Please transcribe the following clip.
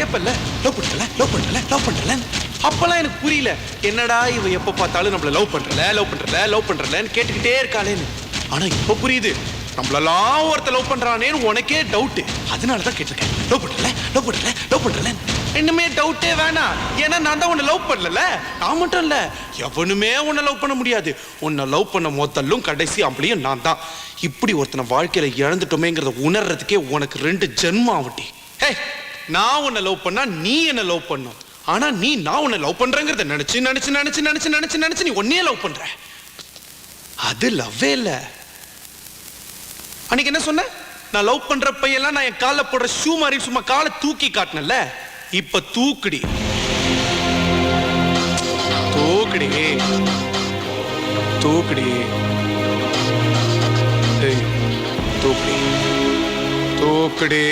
கேட்பல்ல, love பண்றல. அப்பெல்லாம் எனக்கு புரியல, என்னடா இவ எப்ப பார்த்தாலும் நம்மள லவ் பண்றலன்னு கேட்டுக்கிட்டே இருக்காளேன்னு. ஆனா இப்ப புரியுது, நம்மளெல்லாம் ஒருத்த லவ் பண்றானேன்னு உனக்கே டவுட். அதனாலதான் கேட்டிருக்கேன், லவ் பண்றல. இன்னுமே டவுட்டே வேணாம், ஏன்னா நான் தான் உன்னை லவ் பண்ணல. நான் மட்டும் இல்ல, எவனுமே உன்னை லவ் பண்ண முடியாது. உன்னை லவ் பண்ண முதல்லும் கடைசி அப்படியும் நான் தான். இப்படி ஒருத்தனை வாழ்க்கையில இழந்துட்டோமேங்கிறத உணர்றதுக்கே உனக்கு 2 ஜென்மம் ஆகட்டி. ஹே, நான் உன்னை லவ் பண்ணா நீ என்ன லவ் பண்ணும். ஆனா நீ நான் உன்னை லவ் பண்றேங்கிறத நினைச்சு நீ உன்னையே லவ் பண்ற. அது லவ்வே இல்ல. அன்னைக்கு என்ன சொன்ன? நான் லவ் பண்ற பையெல்லாம் நான் என் கால போடுற ஷூ மாதிரி சும்மா காலை தூக்கி காட்டினல. இப்ப தூக்குடி தூக்குடி தூக்குடி தூக்குடி தூக்குடி.